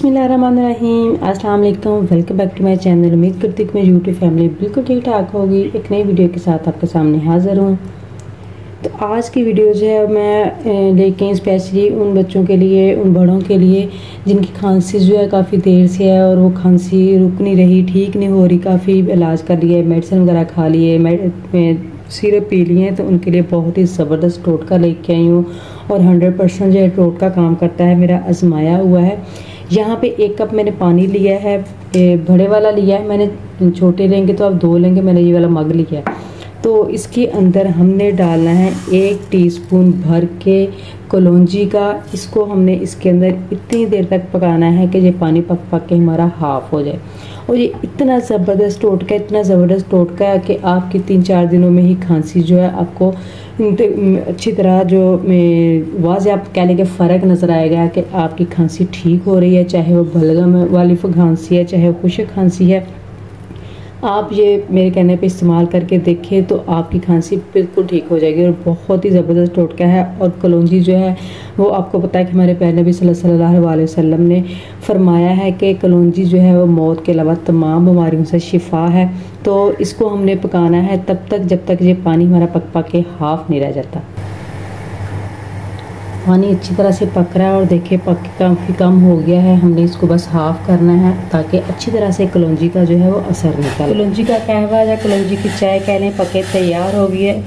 बिस्मिल्लाहिर्रहमानिर्रहीम, अस्सलाम वालेकुम। Welcome back to my channel. उम्मीद करती हूँ कि मेरी यूट्यूब फैमिली बिल्कुल ठीक ठाक होगी। एक नई वीडियो के साथ आपके सामने हाज़िर हूँ। तो आज की वीडियो जो है मैं लेके आई स्पेशली उन बच्चों के लिए, उन बड़ों के लिए जिनकी खांसी जो है काफ़ी देर से है और वो खांसी रुक नहीं रही, ठीक नहीं हो रही। काफ़ी इलाज कर लिए, मेडिसिन वगैरह खा लिए, सिरप पी लिए हैं। तो उनके लिए बहुत ही ज़बरदस्त टोटका लेके आई हूँ और 100% जो है टोटका काम करता है, मेरा आजमाया हुआ है। यहाँ पे 1 कप मैंने पानी लिया है, बड़े वाला लिया है मैंने। छोटे लेंगे तो आप 2 लेंगे, मैंने ये वाला मग लिया है। तो इसके अंदर हमने डालना है 1 टीस्पून भर के कलौंजी का। इसको हमने इसके अंदर इतनी देर तक पकाना है कि ये पानी पक पक के हमारा हाफ हो जाए। और ये इतना ज़बरदस्त टोटका है कि आपकी 3-4 दिनों में ही खांसी जो है आपको अच्छी तरह जो वाज़ आप कह लें कि फ़र्क नज़र आएगा कि आपकी खांसी ठीक हो रही है, चाहे वो बलगम वाली खांसी है, चाहे वो खुश्क खांसी है। आप ये मेरे कहने पे इस्तेमाल करके देखें तो आपकी खांसी बिल्कुल ठीक हो जाएगी। और बहुत ही ज़बरदस्त टोटका है। और कलौंजी जो है वो आपको पता है कि हमारे प्यारे नबी सल्लल्लाहु अलैहि वसल्लम ने फरमाया है कि कलौंजी जो है वो मौत के अलावा तमाम बीमारियों से शिफा है। तो इसको हमने पकाना है तब तक जब तक ये पानी हमारा पक पक के हाफ नहीं रह जाता। पानी अच्छी तरह से पक रहा है और देखिए पक काफ़ी कम हो गया है। हमने इसको बस हाफ़ करना है ताकि अच्छी तरह से कलौंजी का जो है वो असर निकले। कलौंजी का कहवा या कलौंजी की चाय कह लें पके तैयार हो गई है।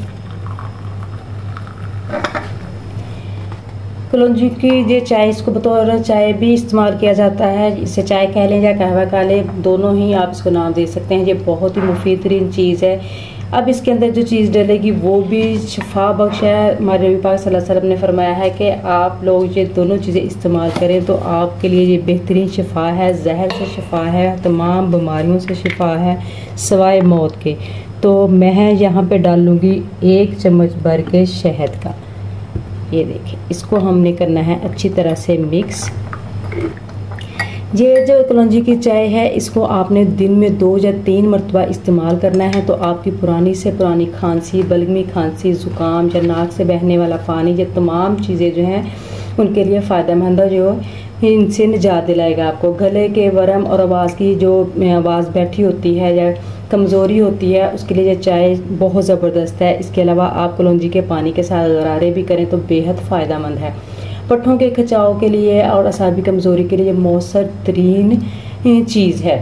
कलौंजी की ये चाय, इसको बतौर चाय भी इस्तेमाल किया जाता है। इसे चाय कह लें या कहवा कह लें, दोनों ही आप इसको नाम दे सकते हैं। ये बहुत ही मुफीद तरीन चीज़ है। अब इसके अंदर जो चीज़ डलेगी वो भी शिफा बख्श है। हमारे नबी पाक सल्लल्लाहु अलैहि वसल्लम ने फरमाया है कि आप लोग ये दोनों चीज़ें इस्तेमाल करें तो आपके लिए ये बेहतरीन शिफा है। जहर से शिफा है, तमाम बीमारियों से शिफा है सिवाय मौत के। तो मैं यहाँ पे डालूँगी 1 चम्मच भर के शहद का। ये देखिए, इसको हमने करना है अच्छी तरह से मिक्स। ये जो कलौंजी की चाय है इसको आपने दिन में 2 या 3 मरतबा इस्तेमाल करना है। तो आपकी पुरानी से पुरानी खांसी, बलगमी खांसी, ज़ुकाम या नाक से बहने वाला पानी, ये तमाम चीज़ें जो हैं उनके लिए फ़ायदेमंद है। जो इनसे निजात दिलाएगा आपको। गले के वरम और आवाज़ की जो आवाज़ बैठी होती है या कमज़ोरी होती है उसके लिए ये चाय बहुत ज़बरदस्त है। इसके अलावा आप कलौंजी के पानी के साथ गरारे भी करें तो बेहद फ़ायदेमंद है। पट्ठों के खिंचाव के लिए और असाबी कमज़ोरी के लिए मौसर तरीन चीज़ है।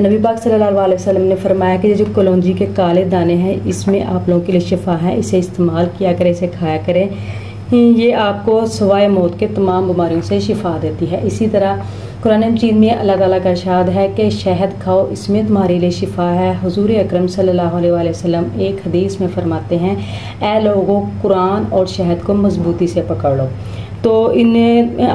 नबी पाक सल्लल्लाहु अलैहि वसल्लम ने फरमाया कि जो कलौंजी के काले दाने हैं इसमें आप लोगों के लिए शिफा है। इसे इस्तेमाल किया करें, इसे खाया करें। ये आपको सिवाय मौत के तमाम बीमारियों से शिफा देती है। इसी तरह कुरान मजीद में अल्लाह ताला का इरशाद है कि शहद खाओ, इसमें तुम्हारे लिए शिफा है। हुजूर अकरम सल्लल्लाहु अलैहि वसल्लम एक हदीस में फरमाते हैं, ऐ लोगों, कुरान और शहद को मजबूती से पकड़ लो। तो इन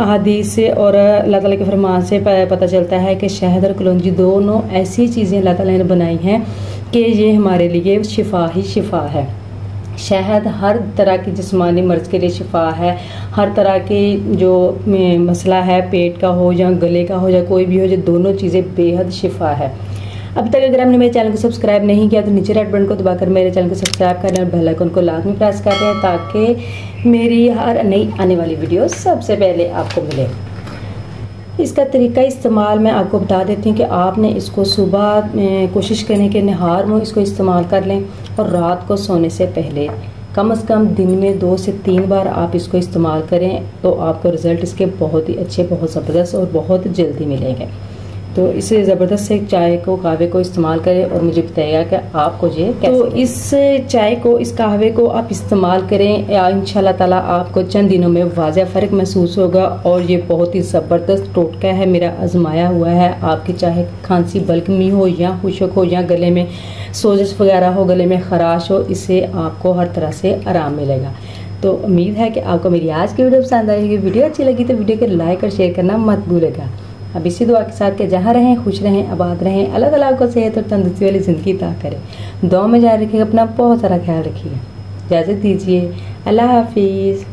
हदीस से और अल्लाह ताला के फरमान से पता चलता है कि शहद और कलौंजी दोनों ऐसी चीज़ें अल्लाह ताला ने बनाई हैं कि ये हमारे लिए शिफा ही शिफा है। शहद हर तरह की जिस्मानी मर्ज के लिए शिफा है। हर तरह की जो मसला है, पेट का हो या गले का हो या कोई भी हो, ये दोनों चीज़ें बेहद शिफा है। अब तक अगर आपने मेरे चैनल को सब्सक्राइब नहीं किया तो नीचे रेड बटन को दबाकर मेरे चैनल को सब्सक्राइब करें और बेल आइकन को लाजमी प्रेस कर दें ताकि मेरी हर नई आने वाली वीडियो सबसे पहले आपको मिले। इसका तरीका इस्तेमाल मैं आपको बता देती हूँ कि आपने इसको सुबह कोशिश करें कि नहार में इसको इस्तेमाल कर लें और रात को सोने से पहले कम से कम दिन में 2 से 3 बार आप इसको इस्तेमाल करें तो आपको रिज़ल्ट इसके बहुत ही अच्छे, बहुत ज़बरदस्त और बहुत जल्दी मिलेंगे। तो इस ज़बरदस्त से चाय को, कहवे को इस्तेमाल करें और मुझे बताइएगा कि आपको ये कैसे। तो इस चाय को, इस कहवे को आप इस्तेमाल करें या इंशाल्लाह ताला आपको चंद दिनों में वाज़ह फ़र्क महसूस होगा। और ये बहुत ही ज़बरदस्त टोटका है, मेरा आजमाया हुआ है। आपकी चाहे खांसी बलगमी हो या खुश्क हो या गले में सोजिश वगैरह हो, गले में खराश हो, इससे आपको हर तरह से आराम मिलेगा। तो उम्मीद है कि आपको मेरी आज की वीडियो पसंद आएगी। वीडियो अच्छी लगी तो वीडियो को लाइक और शेयर करना मत भूलेगा। अब इसी दुआ के साथ कि जहाँ रहें खुश रहें, आबाद रहें, अल्लाह ताला आपको सेहत और तंदुरुस्ती वाली ज़िंदगी अता करे। दुआ में जारी रखिएगा, अपना बहुत सारा ख्याल रखिएगा। इजाज़त दीजिए, अल्लाह हाफिज़।